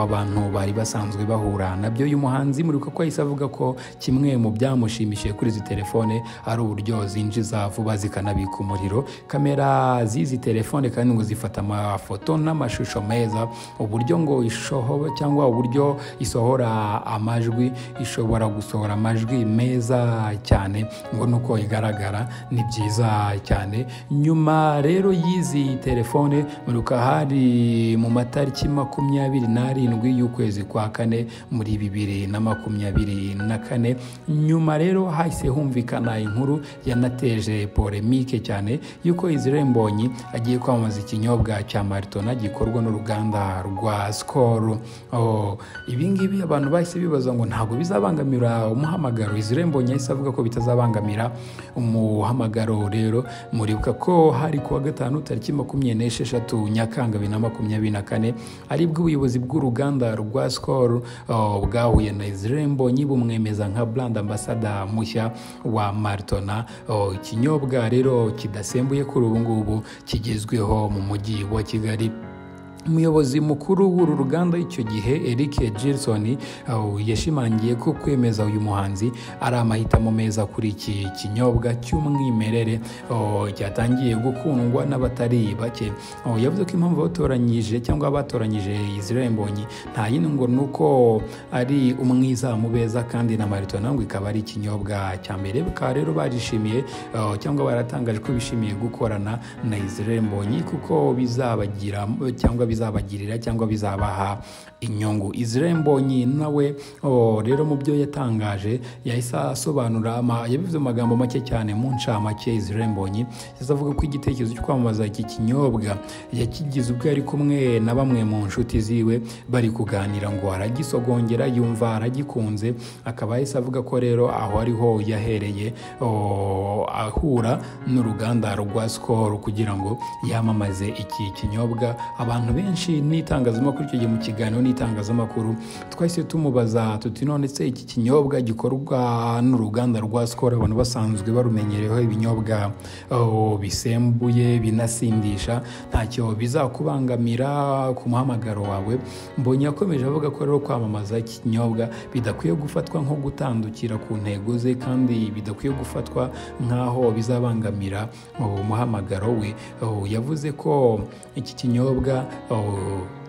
abantu bari basanzwe bahura nabyo. Uyu muhanzi muribuka ko yahise avuga ko kimwe mu byamushimishije kuri izi telefone ari uburyo zinjiza vuba zikanabika umuriro. Kamera z'izi telefone kandi ngo zifata amafoto n'amashusho meza, uburyo ngo ishoho cyangwa uburyo isohora amajwi, ishobora gusohora amajwi meza cyane, ngo nuko igaragara ni byiza cyane. Nyuma rero y'izi telefone muribuka hari mu matariki 27 y'ukwezi kwa 4 muri 2024 2024. Nyuma rero hahise humvikana inkuru yanateje polemike cyane yuko Israel Mbonyi agiye kwamamaza ikinyobwa cya Maritona gikorwa n'uruganda rwa Skol. Ibingibi abantu bahise bibaza ngo ntabwo bizabangamira umuhamagaro. Israel Mbonyi yahise avuga ko bitazabangamira umuhamagaro. Rero muribuka ko hari kuwa gatanu tariki 26 Nyakanga 2024 aribwo ubuyobozi bw'uruganda rwa Skol bwahuye na Israel Mbonyi bumwemeza nka brand ambassador mushya wa Maritona, ikinyobwa rero kidasembuye kuri ubu ngubu kigezweho mu mujyi wa Kigali. Umuyobozi mukuru w'uru ruganda icyo gihe Eric Gilson yashimangiye ko kwemeza uyu muhanzi ari amahitamo meza kuri iki kinyobwa cy'umwimerere cyatangiye gukundwa n'abatari bake. Yavuze ko impamvu batoranyije Israel Mbonyi nta yindi ngo nuko ari umwizamu beza kandi na Maritona ngo ikaba ari ikinyobwa cya mbere. Bikaba rero barishimiye cyangwa baratangaje ko bishimiye gukorana na Israel Mbonyi kuko bizabagirira cyangwa bizabaha inyungu. Israel Mbonyi nawe rero mu byo yatangaje yahise asobanura yabivuze mu magambo make cyane mu ncamake. Israel Mbonyi yazavuga ko igitekerezo cyo kwamamaza iki kinyobwa yakigize ubwo ari kumwe na bamwe mu nshuti ziwe bari kuganira ngo aragisogongera yumva aragikunze. Akaba yahise avuga ko rero aho ariho yahereye ahura n'uruganda rwa Skol kugira ngo yamamaze iki kinyobwa. Abantu benshi n'itangazamakuru icyo gihe mu kiganiro n'itangazamakuru twahise tumubaza tuti none se iki kinyobwa gikorwa n'uruganda rwa Skol abantu basanzwe barumenyereho ibinyobwa bisembuye binasindisha ntacyo bizakubangamira ku muhamagaro wawe? Mbonyi yakomeje avuga ko rero kwamamaza iki kinyobwa bidakwiye gufatwa nko gutandukira ku ntego ze kandi bidakwiye gufatwa nk'aho bizabangamira umuhamagaro we. Yavuze ko iki kinyobwa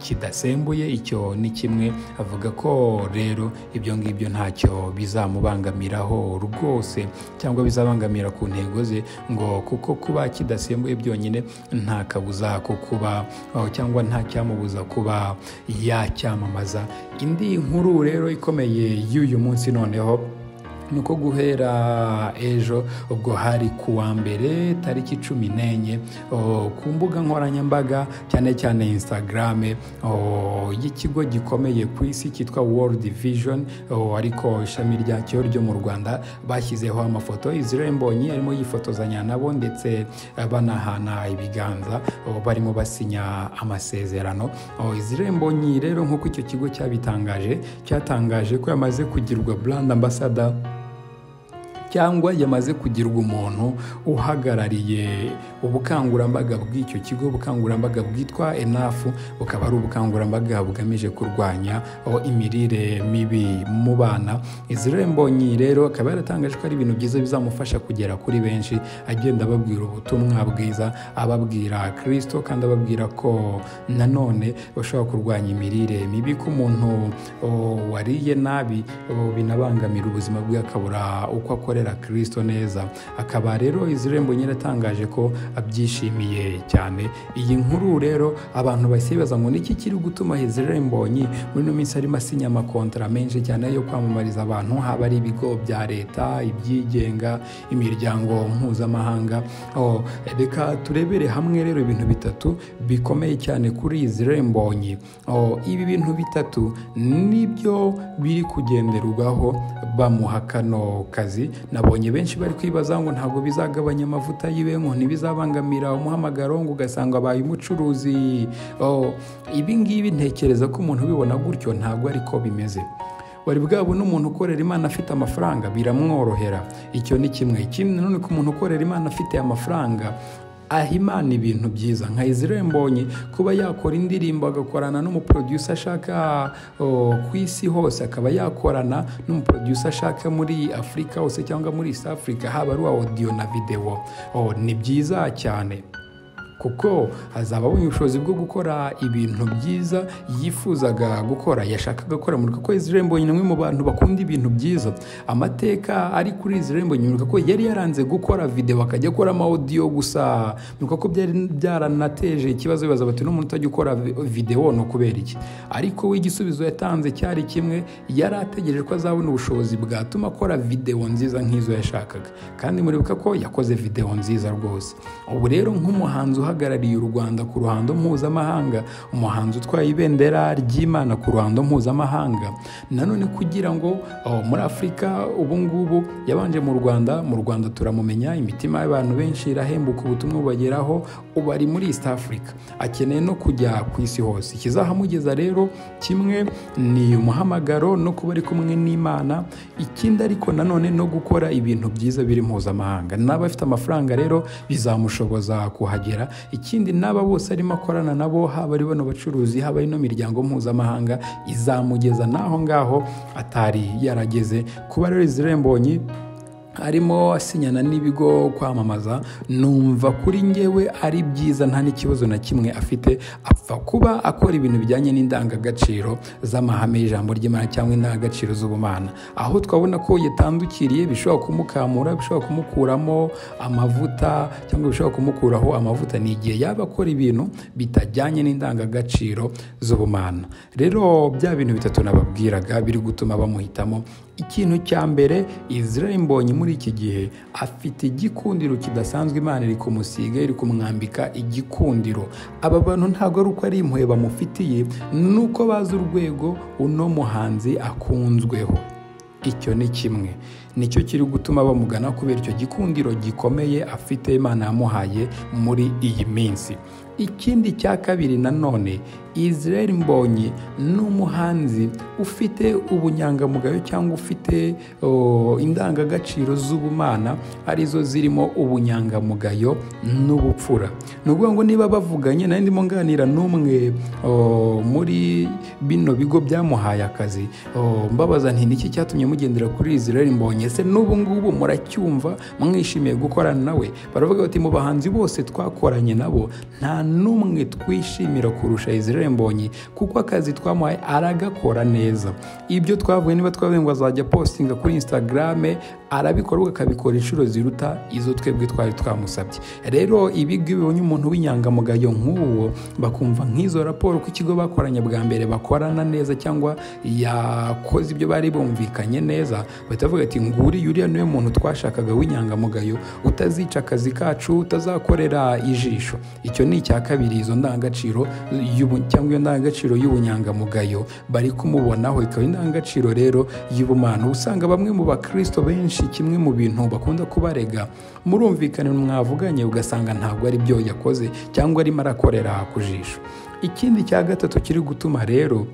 kidasembuye, icyo ni kimwe. Avuga ko rero ibyo ngibyo ntacyo bizamubangamiraho rwose cyangwa bizabangamira ku ntego ze, ngo kuko kuba kidasembuye byonyine nta kabuza ko kuba cyangwa nta cyamubuza kuba yacyamamaza. Indi nkuru rero ikomeye y'uyu munsi noneho nuko guhera ejo ubwo hari kuwa mbere tariki 14 ku mbuga nkoranyambaga cyane cyane Instagram y'ikigo gikomeye ku isi cyitwa World Vision ariko ishami ryacyo ryo mu Rwanda bashyizeho amafoto Israel Mbonyi arimo yifotozanya nabo ndetse banahana ibiganza barimo basinya amasezerano. Israel Mbonyi rero nk'uko icyo kigo cyatangaje ko yamaze kugirwa brand ambassador cyangwa yamaze kugirwa umuntu uhagarariye ubukangurambaga bw'icyo kigo. Ubukangurambaga bwitwa ENAF bukaba ari ubukangurambaga bugamije kurwanya imirire mibi mu bana. Israel Mbonyi rero akaba yaratangaje ko ari ibintu byiza bizamufasha kugera kuri benshi, agenda ababwira ubutumwa bwiza, ababwira Kristo kandi ababwira ko nanone bashobora kurwanya imirire mibi, ko umuntu wariye nabi binabangamira ubuzima bwe akabura uko akora Kristo neza. Akaba rero Israel Mbonyi yatangaje ko abyishimiye cyane. Iyi nkuru rero abantu basibaza ngo niki kiri gutuma Israel Mbonyi muri no minsi arimo asinya amakontra menshi cyane yo kwamamariza abantu, haba ari ibigo bya leta, ibyigenga, imiryango mpuzamahanga. Reka turebere hamwe rero ibintu bitatu bikomeye cyane kuri Israel Mbonyi. Ibi bintu bitatu nibyo biri kugenderwaho bamuha kano kazi. Nabonye benshi bari kwibaza ngo ntabwo bizagabanya amavuta yiwe, ngo ntibizabangamira umuhamagaro, ngo ugasanga abaye umucuruzi. Ibi ngibi ntekereza ko umuntu ubibona gutyo ntabwo ariko bimeze. Wari bwabona umuntu ukorera Imana afite amafaranga biramworohera, icyo ni kimwe. Ikindi none ko umuntu ukorera Imana afite amafaranga ahimana ibintu byiza nka Israel Mbonyi kuba yakora indirimbo agakorana n'umuproducer ashaka ku isi hose, akaba yakorana n'umuproducer ashaka muri Afrika hose cyangwa muri East Africa, haba ari audio na video. Ni byiza cyane. kuko azaba abonye ubushobozi bwo gukora ibintu byiza yifuzaga gukora, yashakaga gukora. Muribuka ko Israel Mbonyi ni umwe mu bantu bakunda ibintu byiza. Amateka ari kuri Israel Mbonyi, muribuka ko yari yaranze gukora video akajya akora audio gusa. Muribuka ko byari byaranateje ikibazo, bibaza bati n'umuntu utajya ukora video no kubera iki. Ariko we igisubizo yatanze cyari kimwe, yari ategereje ko azabona ubushobozi bwatuma akora video nziza nk'izo yashakaga, kandi muribuka ko yakoze video nziza rwose. Ubu rero nk'umuhanzi uhagarariye u Rwanda ku ruhando mpuzamahanga, umuhanzi utwaye ibendera ry'Imana ku ruhando mpuzamahanga, nanone kugira ngo muri Afurika ubu ngubu yabanje mu Rwanda turamumenya, imitima y'abantu benshi irahembuka, ubutumwa bubageraho. Ubu ari muri East Africa, akeneye no kujya ku isi hose. Ikizahamugeza rero kimwe ni umuhamagaro no kuba ari kumwe n'Imana, ikindi ariko nanone no gukora ibintu byiza biri mpuzamahanga. N'aba afite amafaranga rero bizamushoboza kuhagera. Ikindi n'aba bose arimo akorana nabo, haba ari bano bacuruzi, haba ari no miryango mpuzamahanga, izamugeza naho ngaho atari yarageze. Kuba rero Israel Mbonyi arimo asinyana n'ibigo kwamamaza, numva kuri ngewe ari byiza, nta n'ikibazo na kimwe afite. Apfa kuba akora ibintu bijyanye n'indangagaciro z'amahame y'ijambo ry'Imana cyangwa indangagaciro z'ubumana, aho twabona ko yatandukiriye bishobora kumukamura, bishobora kumukuramo amavuta cyangwa bishobora kumukuraho amavuta, ni igihe yaba akora ibintu bitajyanye n'indangagaciro z'ubumana. Rero bya bintu bitatu nababwiraga biri gutuma bamuhitamo. Ikintu cya mbere, Israel Mbonyi muri iki gihe afite igikundiro kidasanzwe. Imana iri kumusiga, iri kumwambika igikundiro. Aba bantu ntabwo ari uko ari impuhwe bamufitiye, nuko bazi urwego uno muhanzi akunzweho. Icyo ni kimwe, nicyo kiri gutuma bamugana, kubera icyo gikundiro gikomeye afite, Imana yamuhaye muri iyi minsi. Ikindi cya kabiri nanone, Israel Mbonyi ni umuhanzi ufite ubunyangamugayo cyangwa ufite indangagaciro z'ubumana, arizo zirimo ubunyangamugayo n'ubupfura. Ni ukuvuga ngo niba bavuganye, nari ndimo nganira n'umwe muri bino bigo byamuhaye akazi, mbabaza nti niki cyatumye mugendera kuri Israel Mbonyi, ese n'ubu ngubu muracyumva mwishimiye gukorana nawe? Baravuga bati mu bahanzi bose twakoranye nabo nta n'umwe twishimira kurusha Israel Mbonyi, kuko akazi twamuhaye aragakora neza. Ibyo twavuye, niba twavuye ngo azajya postinga kuri Instagram, arabikora, akabikora inshuro ziruta izo twebwe twari twamusabye. Rero ibigo bibonye umuntu w'inyangamugayo nk'uwo, bakumva nk'izo raporo ko ikigo bakoranye bwa mbere bakorana neza cyangwa yakoze ibyo bari bumvikanye neza, batavuga ati nguri yuriya niwe muntu twashakaga w'inyangamugayo, utazica akazi kacu, utazakorera ijisho. Icyo ni icya kabiri, izo ndangagaciro cyangwa iyo ndangagaciro y'ubunyangamugayo bari kumubonaho, ikaba indangagaciro rero y'ubumana. Usanga bamwe mu bakristo benshi, kimwe mu bintu bakunda kubarega, murumvikana mwavuganye, ugasanga ntabwo ari byo yakoze cyangwa arimo arakorera ku jisho. Ikindi cya gatatu kiri gutuma rero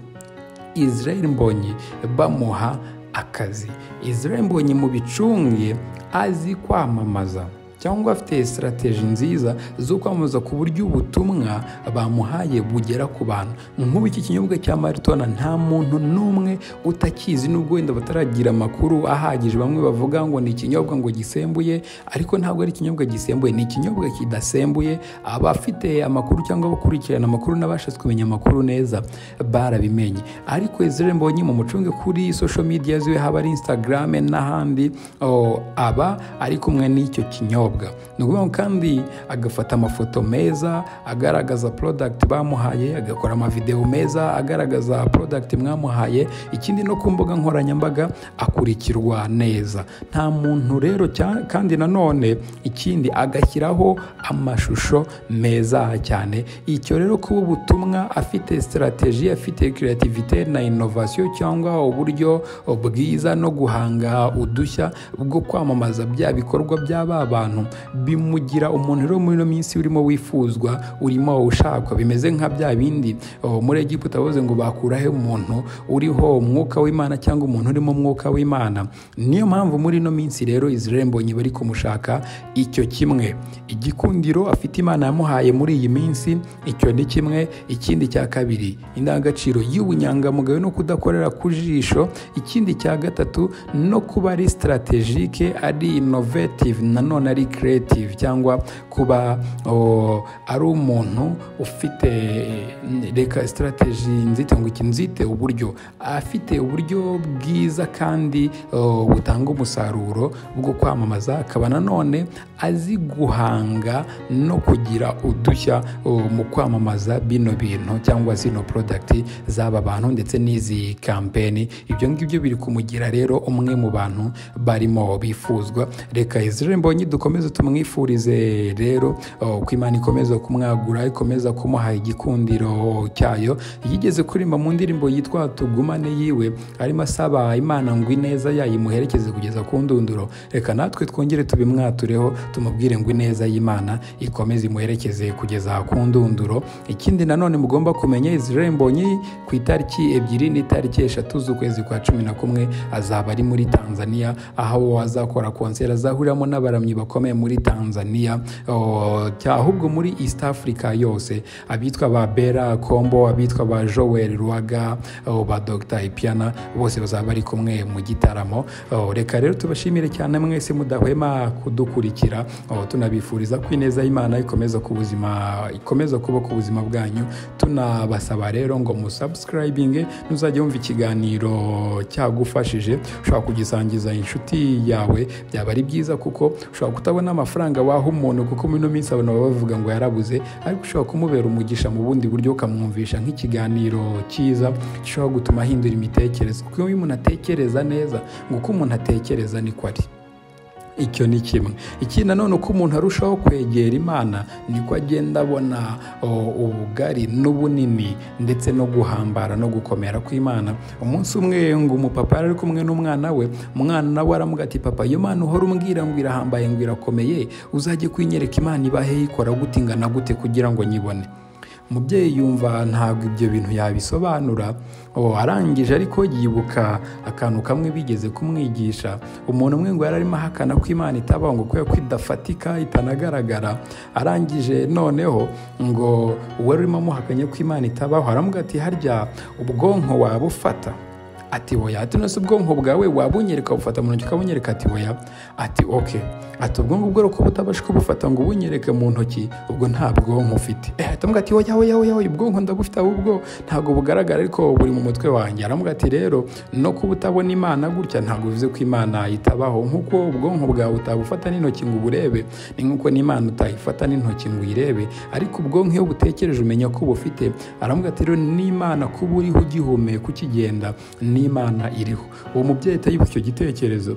Israel Mbonyi bamuha akazi, Israel Mbonyi mu bicunge azi kwamamaza cyangwa afite strategy nziza zo kwamamaza ku buryo ubutumwa bamuhaye bugera ku bantu. Nk'ubu iki kinyobwa cya Maritona nta muntu n'umwe utakizi, nubwo wenda bataragira amakuru ahagije. Bamwe bavuga ngo ni ikinyobwa ngo gisembuye, ariko ntabwo ari ikinyobwa gisembuye, ni ikinyobwa kidasembuye. Abafite amakuru cyangwa bakurikirana amakuru n'abashatse kumenya amakuru neza barabimenye. Ariko Israel Mbonyi mu mucunge kuri social media ziwe, haba ari Instagram n'ahandi, aba ari kumwe n'icyo kinyobwa. Ni ukuvuga kandi agafata amafoto meza agaragaza product bamuhaye, agakora amavideo meza agaragaza product mwamuhaye. Ikindi no ku mbuga nkoranyambaga akurikirwa neza. Nta muntu rero kandi nanone ikindi agashyiraho amashusho meza cyane. Icyo rero kuba ubutumwa afite strategy, afite creativity na innovation cyangwa uburyo bwiza no guhanga udushya bwo kwamamaza bya bikorwa by'aba bantu, bimugira umuntu rero muri no minsi urimo wifuzwa, urimo ushakwa. Bimeze nka bya bindi muri Egiputa bavuze ngo bakurahe umuntu uriho umwuka w'Imana cyangwa umuntu urimo umwuka w'Imana. Niyo mpamvu muri no minsi rero Israel Mbonyi bari kumushaka. Icyo kimwe, igikundiro afite Imana yamuhaye muri iyi minsi, icyo ni kimwe. Ikindi cya kabiri, indangagaciro y'ubunyangamugayo no kudakorera ku jisho. Ikindi cya gatatu, no kuba ari strategique, ari innovative, nanone ari ari creative cyangwa kuba ari umuntu ufite reka strategy nzite uburyo afite uburyo bwiza kandi butanga umusaruro bwo kwamamaza, akaba nanone azi guhanga no kugira udushya mu kwamamaza bino bintu cyangwa zino product z'aba bantu ndetse n'izi kampeni. Ibyo ngibyo biri kumugira rero umwe mu bantu barimo bifuzwa. Reka Israel Mbonyi dukomeze tumwifurize rero ko Imana ikomeza kumwagura, ikomeza kumuha igikundiro cyayo. Yigeze kuririmba mu ndirimbo yitwa Tugumane yiwe arimo asaba Imana ngo ineza yayimuherekeze kugeza ku ndunduro. Reka natwe twongere tubimwatureho tumubwire ngo ineza y'Imana ikomeze imuherekeze kugeza ku ndunduro. Ikindi nanone mugomba kumenya, Israel Mbonyi ku itariki 2 n'itariki 3 z'ukwezi kwa 11 azaba ari muri Tanzania, aho azakora konseri azahuriramo n'abaramyi bakomeye muri Tanzania, ahubwo muri East Africa yose, abitwa ba Bella Kombo, abitwa ba Joel Ruaga, ba Dr. Ipiana, bose bazaba bari kumwe mu gitaramo. Reka rero tubashimire cyane mwese mudahwema kudukurikira, tunabifuriza ko ineza y'Imana ikomeza kuba ku buzima bwanyu. Tunabasaba rero ngo musubscribing, nuzajya wumva ikiganiro cyagufashije ushobora kugisangiza inshuti yawe, byaba ari byiza kuko ushobora kutabona amafaranga waha umuntu, kuko muri no minsi abantu baba bavuga ngo yarabuze, ariko ushobora kumubera umugisha mu bundi buryo, ukamwumvisha nk'ikiganiro cyiza gishobora gutuma ahindura imitekerereze, kuko iyo umuntu atekereza neza ngo uko umuntu atekereza niko ari. Icyo ni kimwe. Ikindi nanone uko umuntu arushaho kwegera Imana niko agenda abona ubugari n'ubunini ndetse no guhambara no gukomera kw'Imana. Umunsi umwe ngo umupapa yari kumwe n'umwana we, umwana nawe aramuga ati papa, iyo Mana uhora umbwira ngo irahambaye ngo irakomeye, uzajye kwinyereka Imana ibahe ikora gute ingana gute kugira ngo nyibone. Umubyeyi yumva ntabwo ibyo bintu yabisobanura, arangije ariko yibuka akantu kamwe bigeze kumwigisha. Umuntu umwe ngo yari arimo ahakana ko Imana itabaho, ngo kubera ko idafatika itanagaragara. Arangije noneho ngo uwari urimo amuhakanye ko Imana itabaho aramuga ati harya ubwonko wabufata? Ati oya. Ati nose ubwonko bwawe wabunyereka bufata mu ntoki ukabunyereka? Ati oya. Ati okay. Ati ubwonko bwo ko butabasha kubufata ngo ubunyereke mu ntoki, ubwo nta bwonko ufite. Atamuga ati oya ubwonko ndabufite, ahubwo ntago bugaragara ariko buri mu mutwe wanjye. Aramuga ati rero no kubutabona Imana gutya ntago bivuze ko Imana itabaho. Nkuko ubwonko bwawe utabufata n'intoki ngo uburebe, ni nkuko n'Imana utayifata n'intoki ngo uyirebe, ariko ubwonko iyo butekereje umenya ko bufite. Aramuga ati rero n'Imana kuba uriho ugihumeka ukigenda, n'Imana iriho. Uwo mubyeyi atayibuka icyo gitekerezo,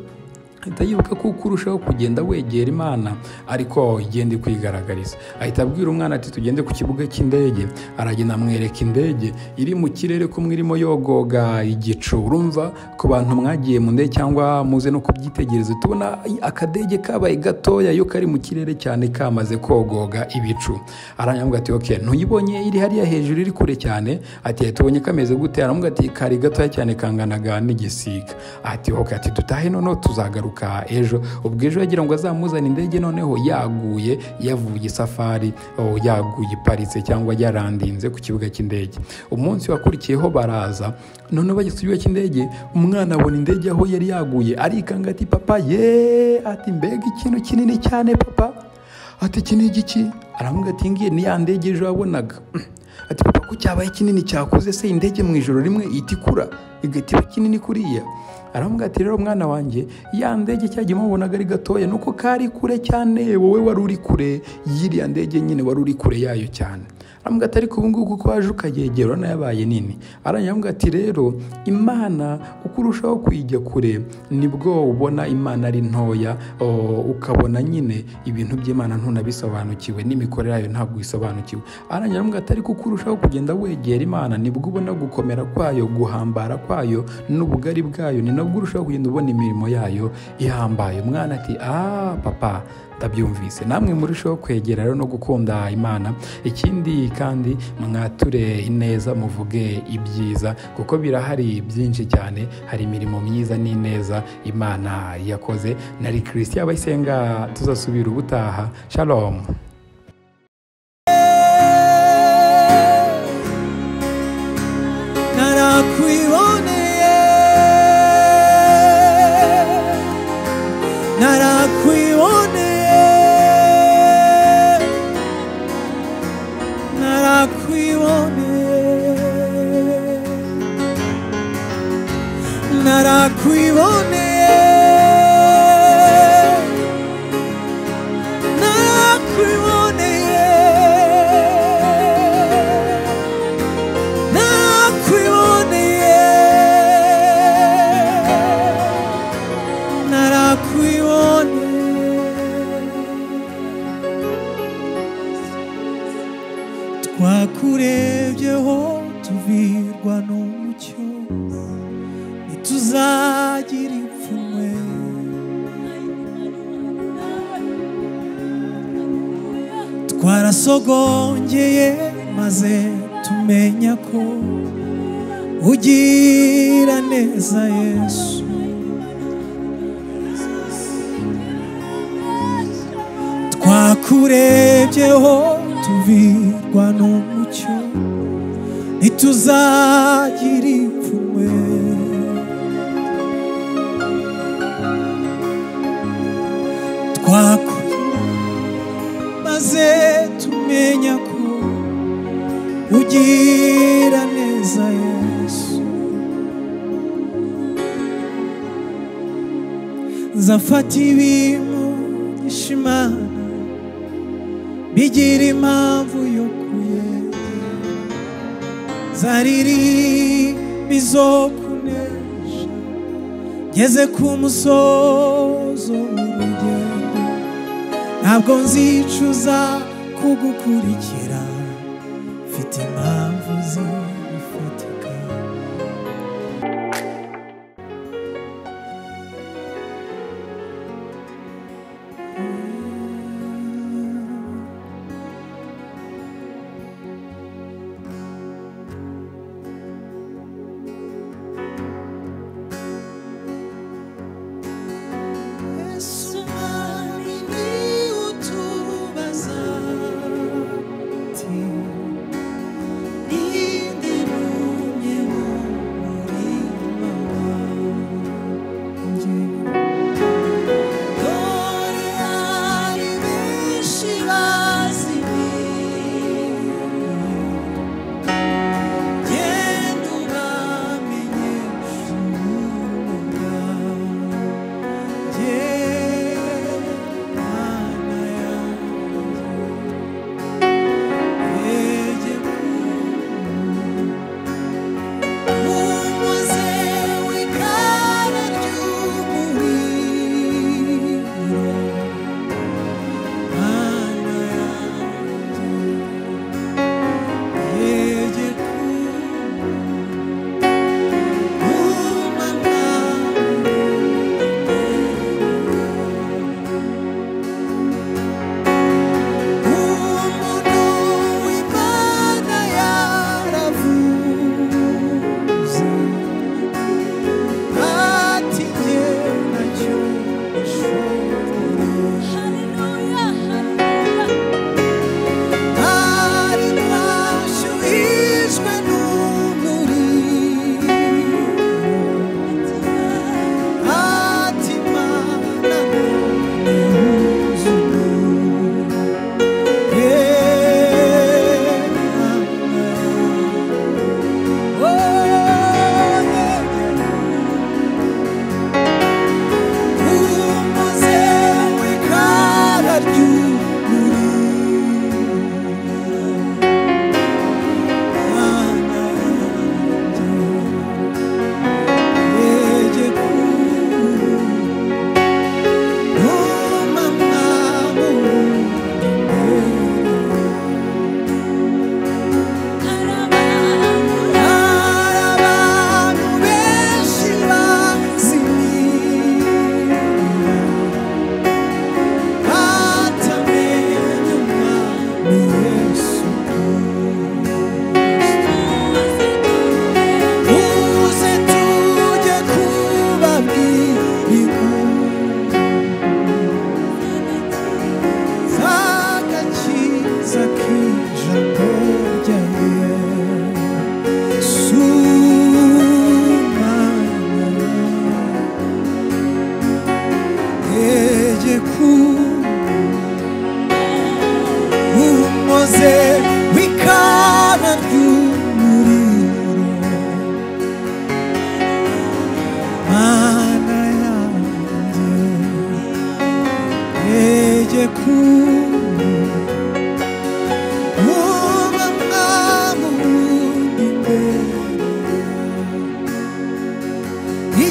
ahita yibuka ko uko urushaho kugenda wegera Imana ariko igenda kwigaragariza. Ahita abwira umwana ati tugende ku kibuga cy'indege. Aragenda amwereka indege iri mu kirere kumwe irimo yogoga igicu. Urumva ku bantu mwagiye mu ndege cyangwa muze no kubyitegereza, tubona akadege kabaye gatoya yo kari mu kirere cyane kamaze kogoga ibicu. Aranyambwa ati okay, ntuyibonye iri hariya hejuru iri kure cyane? Ati tubonye kameze gute? Aramubwira ati kari gatoya cyane kanganaga n'igisiga. Ati okay, ati dutahe none tuzagaruka ejo. Ubwo ejo yagira ngo azamuzana indege noneho yavuye isafari, yaguye iparitse cyangwa yarandinze ku kibuga cy'indege. Umunsi wakurikiyeho baraza, none bageze ku kibuga cy'indege, umwana abona indege aho yari yaguye, arikanga ati papa ati mbega ikintu kinini cyane papa. Ati iki ni igiki? Aramuga ati ngiye ni ya ndege ejo wabonaga. Ati papa ko cyabaye kinini cyakuze se indege mu ijoro rimwe itikura igatiba kinini kuriya? Aramuga ati rero mwana wanjye, ya ndege cyagimo ubonaga ari gatoya nuko kari kure cyane, wowe wari uri kure y'iriya ndege nyine, wari uri kure yayo cyane. Aramuga ati ariko ubu ngubu ko waje ukayegera nayabaye nini. Aramuga ati rero Imana uko urushaho kuyijya kure nibwo ubona Imana ari ntoya, ukabona nyine ibintu by'Imana ntunabisobanukiwe, n'imikorere yayo ntabwo isobanukiwe. Aramuga ati ariko uko urushaho kugenda wegera Imana nibwo ubona gukomera kwayo, guhambara kwayo n'ubugari bwayo, ni nabwo urushaho kugenda ubona imirimo yayo ihambaye. Umwana ati papa ndabyumvise. Namwe murushaho kwegera rero no gukunda Imana. Ikindi kandi mwature ineza, muvuge ibyiza, kuko birahari byinshi cyane. Hari imirimo myiza n'ineza Imana yakoze. Nari Christian Abayisenga, tuzasubira ubutaha. Shalom. Narakwiboneye narakwiboneye twakurebyeho tuvirwa n'umucyo ntituzagira ipfunwe twarasogongeye maze tumenya ko ugira neza Yesu twakurebyeho tuvirwa n'umucyo ntituzagira ipfunwe maze tumenya ko ugira neza Yesu nzafata ibintu ishimana bigira impamvu yo kuyegera zaririmba izo kunesha ngeze ku musozo w'urugendo ntabwo nzicuza kugukurikira mfite impamvu zifatika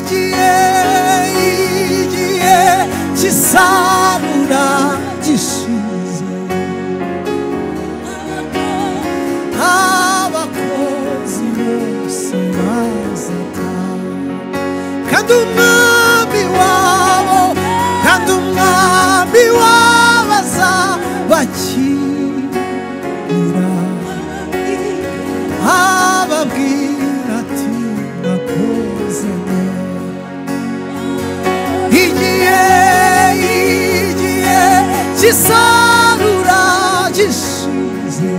igihe cy'isarura gishize abakozi bose bazataha kandi umwami wabo azabakira ababwira ati mwakoze igihe cy'isarura gishize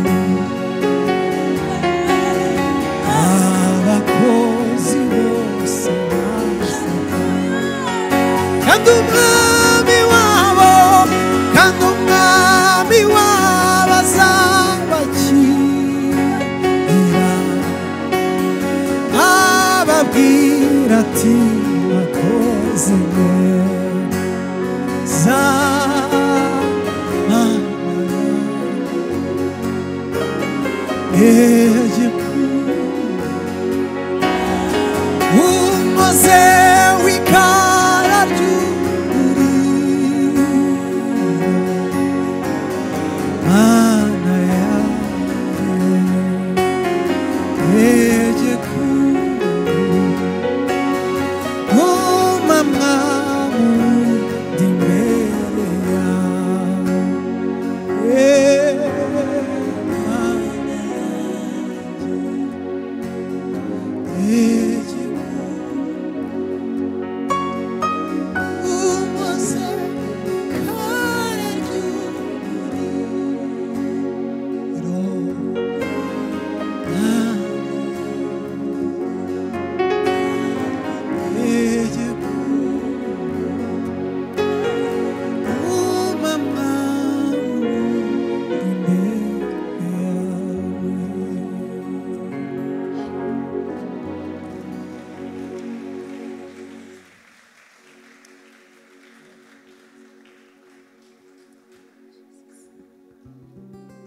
abakozi bose bazataha kandi umwami wabo azabakira ababwira ati mwakoze neza umuze w'ikara ry'umuriro mana yanjye umamwa wundi imbere yawe